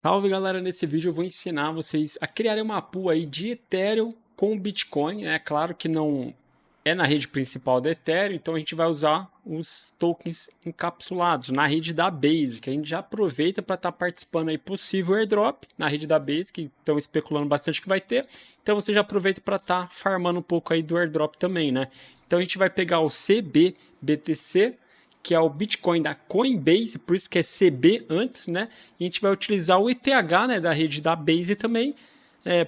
Salve galera, nesse vídeo eu vou ensinar vocês a criarem uma pool aí de Ethereum com Bitcoin, né? Claro que não é na rede principal do Ethereum, então a gente vai usar os tokens encapsulados na rede da Base, que a gente já aproveita para estar participando aí possível airdrop na rede da Base, que estão especulando bastante que vai ter, então você já aproveita para estar farmando um pouco aí do airdrop também, né? Então a gente vai pegar o CBBTC, que é o Bitcoin da Coinbase, por isso que é CB antes, né? E a gente vai utilizar o ETH, né, da rede da Base também.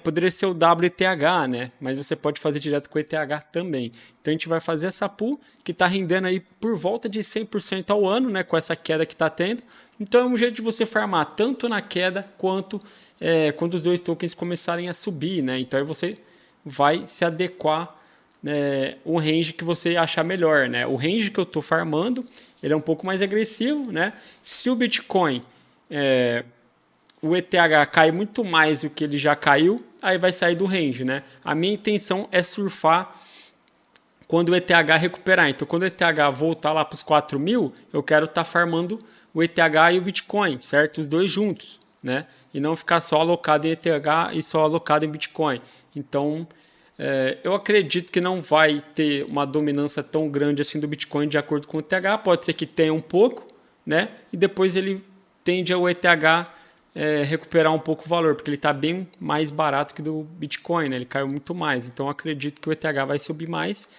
Poderia ser o WETH, né? Mas você pode fazer direto com o ETH também. Então a gente vai fazer essa pool que está rendendo aí por volta de 100% ao ano, né? Com essa queda que está tendo. Então é um jeito de você farmar tanto na queda quanto quando os dois tokens começarem a subir, né? Então aí você vai se adequar o range que você achar melhor, né? O range que eu estou farmando, ele é um pouco mais agressivo, né? Se o Bitcoin, o ETH cai muito mais do que ele já caiu, aí vai sair do range, né? A minha intenção é surfar quando o ETH recuperar. Então, quando o ETH voltar lá para os 4.000, eu quero estar farmando o ETH e o Bitcoin, certo? Os dois juntos, né? E não ficar só alocado em ETH e só alocado em Bitcoin. Então, eu acredito que não vai ter uma dominância tão grande assim do Bitcoin de acordo com o ETH. Pode ser que tenha um pouco, né? E depois ele tende ao ETH recuperar um pouco o valor, porque ele está bem mais barato que do Bitcoin, né? Ele caiu muito mais. Então, acredito que o ETH vai subir mais.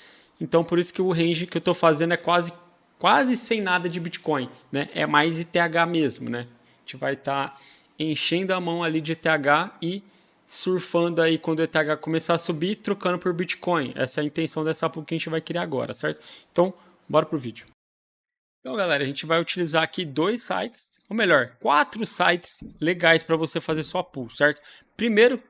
Então, por isso que o range que eu estou fazendo é quase sem nada de Bitcoin, né? É mais ETH mesmo, né? A gente vai estar enchendo a mão ali de ETH e surfando aí quando o ETH começar a subir, trocando por Bitcoin. Essa é a intenção dessa pool que a gente vai criar agora, certo? Então, bora pro vídeo. Então, galera, a gente vai utilizar aqui dois sites, ou melhor, 4 sites legais para você fazer sua pool, certo? Primeiro,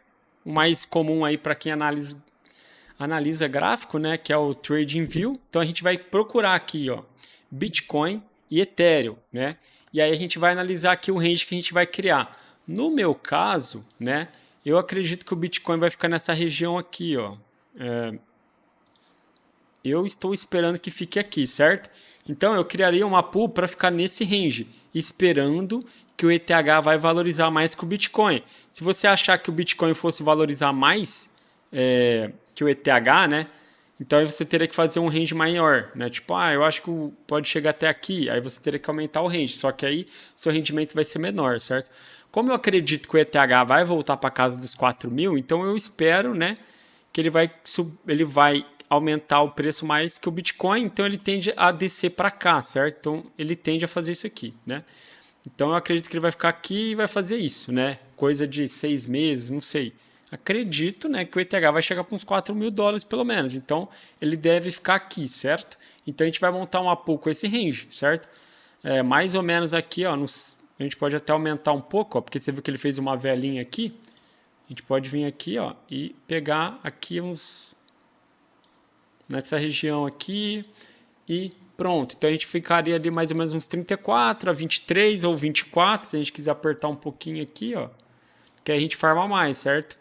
o mais comum aí para quem analisa gráfico, né, que é o TradingView. Então a gente vai procurar aqui, ó, Bitcoin e Ethereum, né? E aí a gente vai analisar aqui o range que a gente vai criar. No meu caso, né, eu acredito que o Bitcoin vai ficar nessa região aqui, ó. Eu estou esperando que fique aqui, certo? Então eu criaria uma pool para ficar nesse range, esperando que o ETH vai valorizar mais que o Bitcoin. Se você achar que o Bitcoin fosse valorizar mais que o ETH, né? Então aí você teria que fazer um range maior, né? Tipo, eu acho que pode chegar até aqui, aí você teria que aumentar o range, só que aí seu rendimento vai ser menor, certo? Como eu acredito que o ETH vai voltar para casa dos 4.000, então eu espero, né, que ele vai aumentar o preço mais que o Bitcoin, então ele tende a descer para cá, certo? Então ele tende a fazer isso aqui, né? Então eu acredito que ele vai ficar aqui e vai fazer isso, né? Coisa de 6 meses, não sei. Acredito, né, que o ETH vai chegar para uns 4.000 dólares pelo menos. Então ele deve ficar aqui, certo? Então a gente vai montar uma pool com esse range, certo? Mais ou menos aqui, ó, a gente pode até aumentar um pouco, ó, porque você viu que ele fez uma velinha aqui. A gente pode vir aqui, ó, e pegar aqui nessa região aqui e pronto. Então a gente ficaria ali mais ou menos uns 34 a 23 ou 24, se a gente quiser apertar um pouquinho aqui, ó, que a gente farma mais, certo?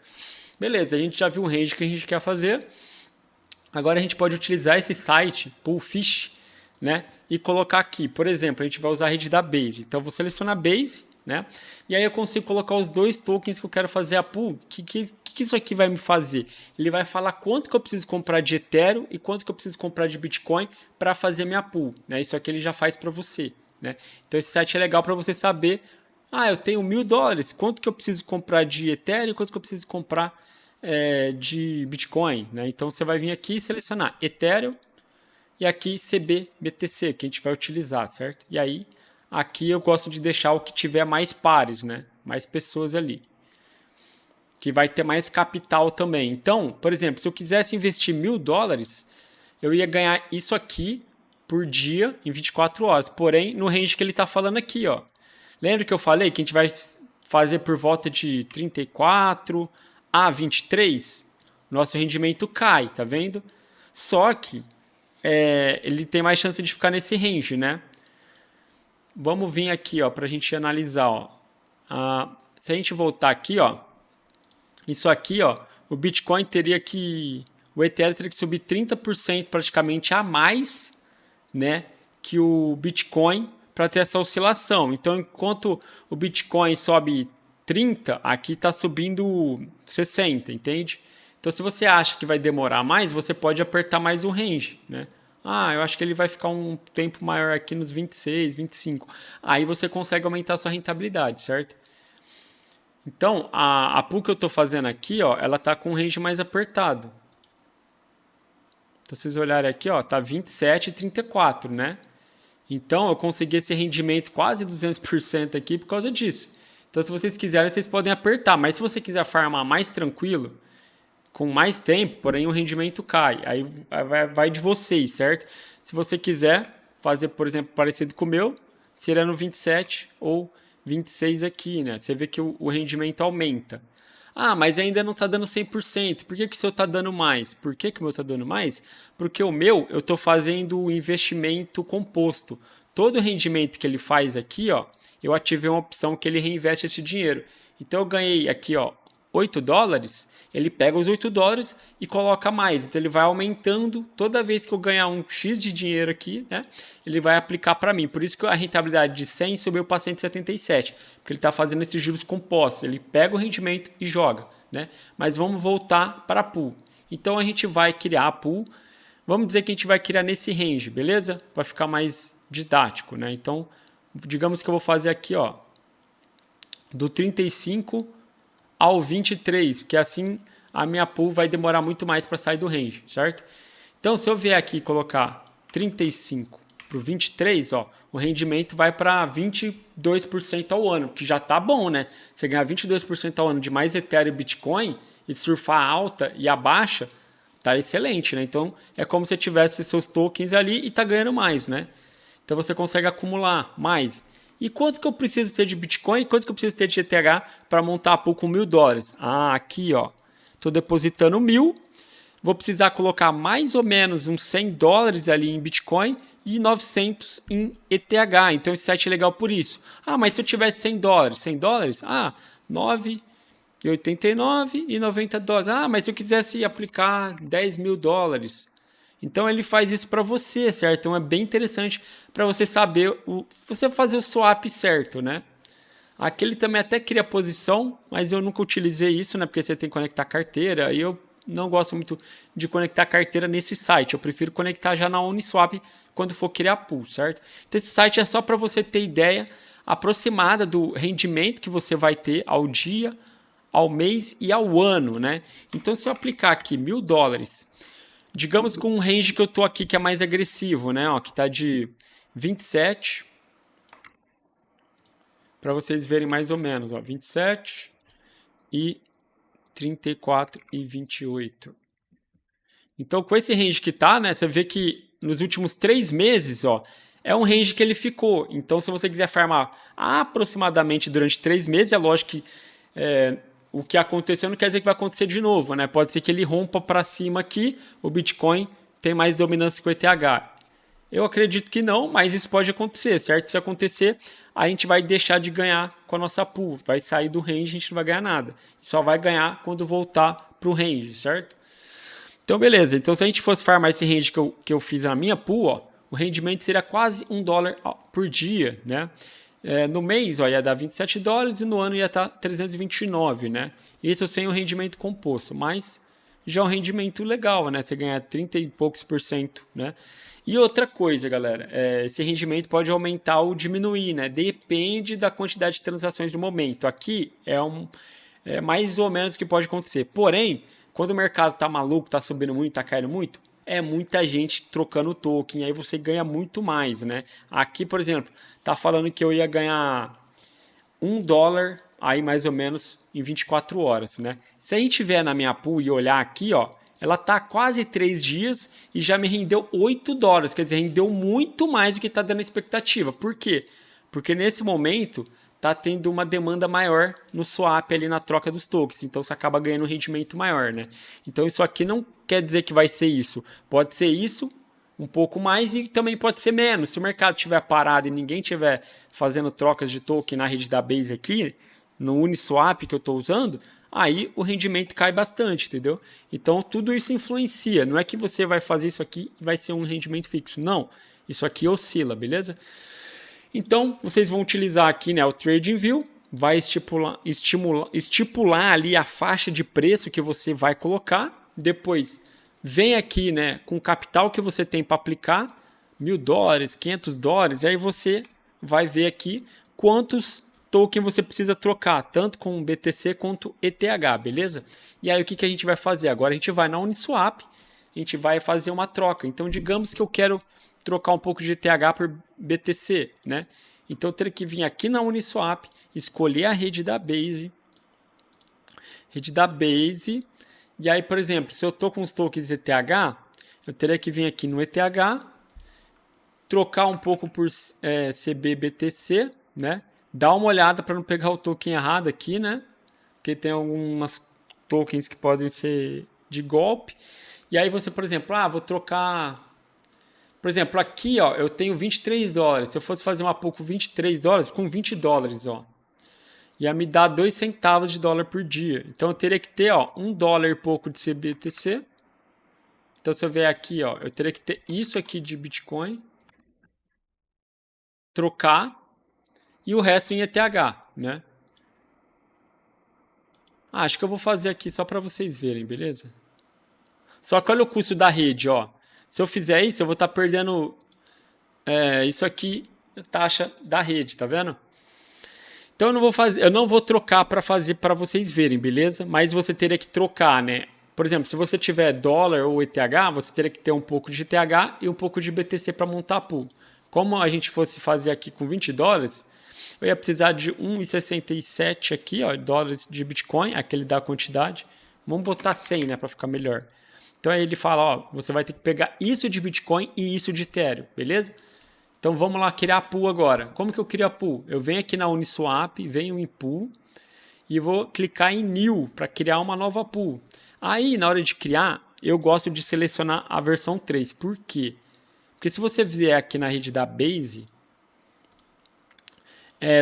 Beleza, a gente já viu o range que a gente quer fazer. Agora a gente pode utilizar esse site, Poolfish, né, e colocar aqui, por exemplo, a gente vai usar a rede da Base. Então eu vou selecionar a Base, né? E aí eu consigo colocar os dois tokens que eu quero fazer a pool. O que isso aqui vai me fazer? Ele vai falar quanto que eu preciso comprar de Ethereum e quanto que eu preciso comprar de Bitcoin para fazer minha pool, né? Isso aqui ele já faz para você, né? Então esse site é legal para você saber. Eu tenho 1.000 dólares. Quanto que eu preciso comprar de Ethereum e quanto que eu preciso comprar de Bitcoin, né? Então você vai vir aqui e selecionar Ethereum e aqui CBBTC, que a gente vai utilizar, certo? E aí aqui eu gosto de deixar o que tiver mais pares, né? Mais pessoas ali. Que vai ter mais capital também. Então, por exemplo, se eu quisesse investir 1.000 dólares, eu ia ganhar isso aqui por dia em 24 horas. Porém, no range que ele está falando aqui, ó. Lembra que eu falei que a gente vai fazer por volta de 34 a 23? Nosso rendimento cai, tá vendo? Só que ele tem mais chance de ficar nesse range, né? Vamos vir aqui, ó, para a gente analisar, ó. Se a gente voltar aqui, ó, isso aqui, ó, o Bitcoin o Ethereum teria que subir 30% praticamente a mais, né, que o Bitcoin para ter essa oscilação. Então, enquanto o Bitcoin sobe 30, aqui está subindo 60, entende? Então, se você acha que vai demorar mais, você pode apertar mais o range, né? Ah, eu acho que ele vai ficar um tempo maior aqui nos 26, 25. Aí você consegue aumentar a sua rentabilidade, certo? Então, a pool que eu estou fazendo aqui, ó, ela está com um range mais apertado. Então, se vocês olharem aqui, ó, tá 27,34, né? Então, eu consegui esse rendimento quase 200% aqui por causa disso. Então, se vocês quiserem, vocês podem apertar. Mas se você quiser farmar mais tranquilo, com mais tempo, porém o rendimento cai. Aí vai de vocês, certo? Se você quiser fazer, por exemplo, parecido com o meu, seria no 27 ou 26 aqui, né? Você vê que o rendimento aumenta. Ah, mas ainda não está dando 100%. Por que o seu está dando mais? Por que o meu está dando mais? Porque o meu, eu estou fazendo o investimento composto. Todo o rendimento que ele faz aqui, ó, eu ativei uma opção que ele reinveste esse dinheiro. Então eu ganhei aqui, ó, 8 dólares, ele pega os 8 dólares e coloca mais. Então ele vai aumentando toda vez que eu ganhar um X de dinheiro aqui, né? Ele vai aplicar para mim. Por isso que a rentabilidade de 100 subiu para 177, porque ele está fazendo esses juros compostos. Ele pega o rendimento e joga, né? Mas vamos voltar para a pool. Então a gente vai criar a pool. Vamos dizer que a gente vai criar nesse range, beleza? Vai ficar mais didático, né? Então, digamos que eu vou fazer aqui, ó, do 35 ao 23, porque assim a minha pool vai demorar muito mais para sair do range, certo? Então, se eu vier aqui e colocar 35 para o 23, ó, o rendimento vai para 22% ao ano, que já tá bom, né? Você ganhar 22% ao ano de mais Ethereum e Bitcoin e surfar a alta e a baixa, tá excelente, né? Então, é como se você tivesse seus tokens ali e tá ganhando mais, né? Então, você consegue acumular mais. E quanto que eu preciso ter de Bitcoin? Quanto que eu preciso ter de ETH para montar a pool com 1.000 dólares? Ah, aqui, ó. Estou depositando 1.000. Vou precisar colocar mais ou menos uns 100 dólares ali em Bitcoin e 900 em ETH. Então, esse site é legal por isso. Ah, mas se eu tivesse 100 dólares? 100 dólares? Ah, 9,89 e 90 dólares. Ah, mas se eu quisesse aplicar 10.000 dólares... Então ele faz isso para você, certo? Então é bem interessante para você saber, você fazer o swap certo, né? Aqui ele também até cria posição, mas eu nunca utilizei isso, né? Porque você tem que conectar carteira e eu não gosto muito de conectar carteira nesse site. Eu prefiro conectar já na Uniswap quando for criar pool, certo? Então esse site é só para você ter ideia aproximada do rendimento que você vai ter ao dia, ao mês e ao ano, né? Então se eu aplicar aqui 1.000 dólares... Digamos com um range que eu estou aqui que é mais agressivo, né? Ó, que está de 27, para vocês verem mais ou menos, ó, 27 e 34 e 28. Então, com esse range que tá, né? Você vê que nos últimos 3 meses, ó, é um range que ele ficou. Então, se você quiser farmar aproximadamente durante 3 meses, é lógico que o que aconteceu não quer dizer que vai acontecer de novo, né? Pode ser que ele rompa para cima aqui, o Bitcoin tem mais dominância que o ETH. Eu acredito que não, mas isso pode acontecer, certo? Se acontecer, a gente vai deixar de ganhar com a nossa pool, vai sair do range, a gente não vai ganhar nada. Só vai ganhar quando voltar para o range, certo? Então, beleza. Então, se a gente fosse farmar esse range que eu fiz na minha pool, ó, o rendimento seria quase $1 por dia, né? No mês, ó, ia dar 27 dólares e no ano ia estar 329, né? Isso sem o rendimento composto, mas já é um rendimento legal, né? Você ganha 30 e poucos %, né? E outra coisa, galera, esse rendimento pode aumentar ou diminuir, né? Depende da quantidade de transações do momento. Aqui é mais ou menos o que pode acontecer. Porém, quando o mercado está maluco, está subindo muito, está caindo muito, é muita gente trocando token, aí você ganha muito mais, né? Aqui, por exemplo, tá falando que eu ia ganhar $1 aí mais ou menos em 24 horas, né? Se a gente vier na minha pool e olhar aqui, ó, ela tá quase 3 dias e já me rendeu 8 dólares, quer dizer, rendeu muito mais do que tá dando a expectativa. Por quê? Porque nesse momento tá tendo uma demanda maior no swap ali na troca dos tokens, então você acaba ganhando um rendimento maior, né? Então isso aqui não quer dizer que vai ser isso, pode ser isso, um pouco mais e também pode ser menos. Se o mercado estiver parado e ninguém estiver fazendo trocas de token na rede da Base aqui, no Uniswap que eu estou usando, aí o rendimento cai bastante, entendeu? Então tudo isso influencia, não é que você vai fazer isso aqui e vai ser um rendimento fixo, não, isso aqui oscila, beleza? Então, vocês vão utilizar aqui, né, o TradingView vai estipular ali a faixa de preço que você vai colocar. Depois vem aqui, né, com o capital que você tem para aplicar, $1.000, $500, aí você vai ver aqui quantos token você precisa trocar, tanto com BTC quanto ETH, beleza? E aí o que a gente vai fazer? Agora a gente vai na Uniswap, a gente vai fazer uma troca. Então digamos que eu quero trocar um pouco de ETH por BTC, né? Então eu teria que vir aqui na Uniswap, escolher a rede da Base, e aí, por exemplo, se eu estou com os tokens ETH, eu teria que vir aqui no ETH, trocar um pouco por CBBTC, né? Dá uma olhada para não pegar o token errado aqui, né? Porque tem algumas tokens que podem ser de golpe. E aí você, por exemplo, vou trocar... Por exemplo, aqui ó, eu tenho $23. Se eu fosse fazer uma pool com $23, com $20, ó, ia me dar 2 centavos de dólar por dia. Então eu teria que ter, ó, $1 e pouco de CBTC. Então se eu vier aqui, ó, eu teria que ter isso aqui de Bitcoin, trocar e o resto em ETH, né? Acho que eu vou fazer aqui só para vocês verem, beleza? Só que olha o custo da rede, ó. Se eu fizer isso, eu vou estar perdendo isso aqui, a taxa da rede, tá vendo? Então eu não vou trocar para fazer para vocês verem, beleza? Mas você teria que trocar, né? Por exemplo, se você tiver dólar ou ETH, você teria que ter um pouco de ETH e um pouco de BTC para montar a pool. Como a gente fosse fazer aqui com $20, eu ia precisar de 1,67 aqui, ó, dólares de Bitcoin, aquele da quantidade. Vamos botar 100, né, para ficar melhor. Então aí ele fala, ó, você vai ter que pegar isso de Bitcoin e isso de Ethereum, beleza? Então vamos lá criar a pool agora. Como que eu crio a pool? Eu venho aqui na Uniswap, venho em pool e vou clicar em New para criar uma nova pool. Aí na hora de criar, eu gosto de selecionar a versão 3. Por quê? Porque se você vier aqui na rede da Base,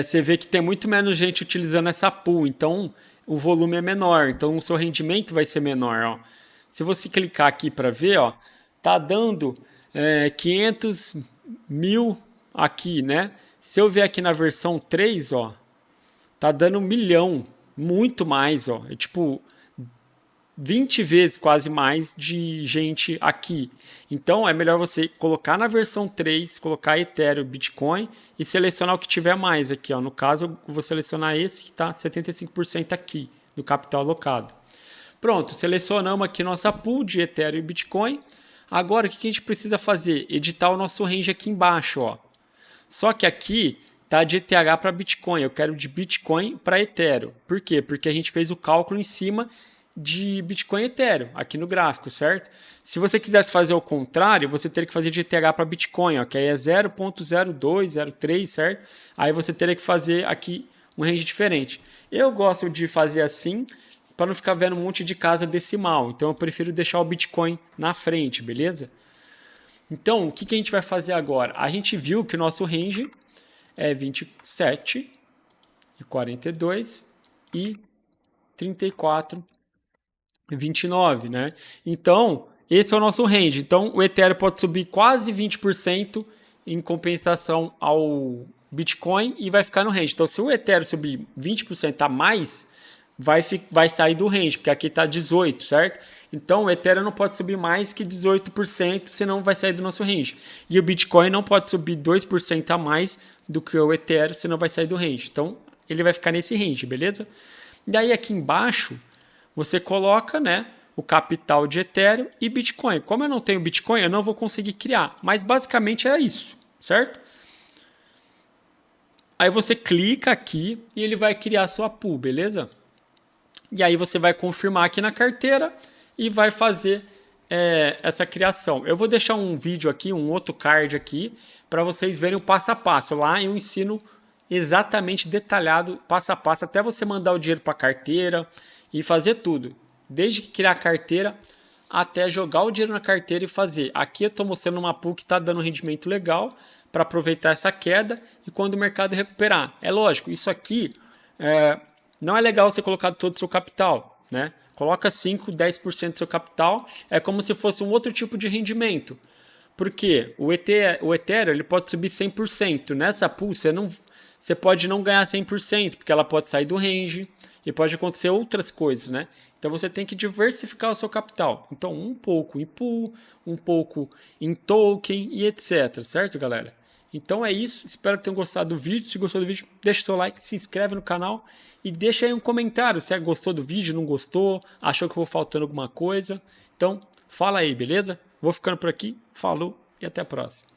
você vê que tem muito menos gente utilizando essa pool, então o volume é menor, então o seu rendimento vai ser menor, ó. Se você clicar aqui para ver, ó, tá dando 500 mil aqui, né? Se eu ver aqui na versão 3, ó, tá dando 1 milhão, muito mais, ó. É tipo 20 vezes quase mais de gente aqui. Então é melhor você colocar na versão 3, colocar Ethereum, Bitcoin e selecionar o que tiver mais aqui, ó. No caso, eu vou selecionar esse que está 75% aqui do capital alocado. Pronto, selecionamos aqui nossa pool de Ethereum e Bitcoin. Agora o que a gente precisa fazer? Editar o nosso range aqui embaixo, ó. Só que aqui tá de ETH para Bitcoin, eu quero de Bitcoin para Ethereum. Por quê? Porque a gente fez o cálculo em cima de Bitcoin e Ethereum, aqui no gráfico, certo? Se você quisesse fazer o contrário, você teria que fazer de ETH para Bitcoin, ó, que aí é 0.0203, certo? Aí você teria que fazer aqui um range diferente. Eu gosto de fazer assim, para não ficar vendo um monte de casa decimal. Então eu prefiro deixar o Bitcoin na frente, beleza? Então, o que a gente vai fazer agora? A gente viu que o nosso range é 27, e 42 e 34, 29, né? Então, esse é o nosso range. Então, o Ethereum pode subir quase 20% em compensação ao Bitcoin e vai ficar no range. Então, se o Ethereum subir 20% a mais, vai sair do range, porque aqui está 18%, certo? Então, o Ethereum não pode subir mais que 18%, senão vai sair do nosso range. E o Bitcoin não pode subir 2% a mais do que o Ethereum, senão vai sair do range. Então, ele vai ficar nesse range, beleza? E aí, aqui embaixo, você coloca, né, o capital de Ethereum e Bitcoin. Como eu não tenho Bitcoin, eu não vou conseguir criar. Mas, basicamente, é isso, certo? Aí, você clica aqui e ele vai criar a sua pool, beleza? E aí você vai confirmar aqui na carteira e vai fazer essa criação. Eu vou deixar um vídeo aqui, um outro card aqui, para vocês verem o passo a passo. Lá eu ensino exatamente detalhado, passo a passo, até você mandar o dinheiro para a carteira e fazer tudo. Desde que criar a carteira até jogar o dinheiro na carteira e fazer. Aqui eu estou mostrando uma pool que está dando um rendimento legal para aproveitar essa queda e quando o mercado recuperar. É lógico, isso aqui não é legal você colocar todo o seu capital, né? Coloca 5, 10% do seu capital, é como se fosse um outro tipo de rendimento. Porque o Ethereum ele pode subir 100%. Nessa pool, você pode não ganhar 100%, porque ela pode sair do range e pode acontecer outras coisas, né? Então você tem que diversificar o seu capital. Então um pouco em pool, um pouco em token e etc, certo, galera? Então é isso, espero que tenham gostado do vídeo. Se gostou do vídeo, deixa o seu like, se inscreve no canal e deixa aí um comentário se gostou do vídeo, não gostou, achou que eu vou faltando alguma coisa. Então fala aí, beleza? Vou ficando por aqui, falou e até a próxima.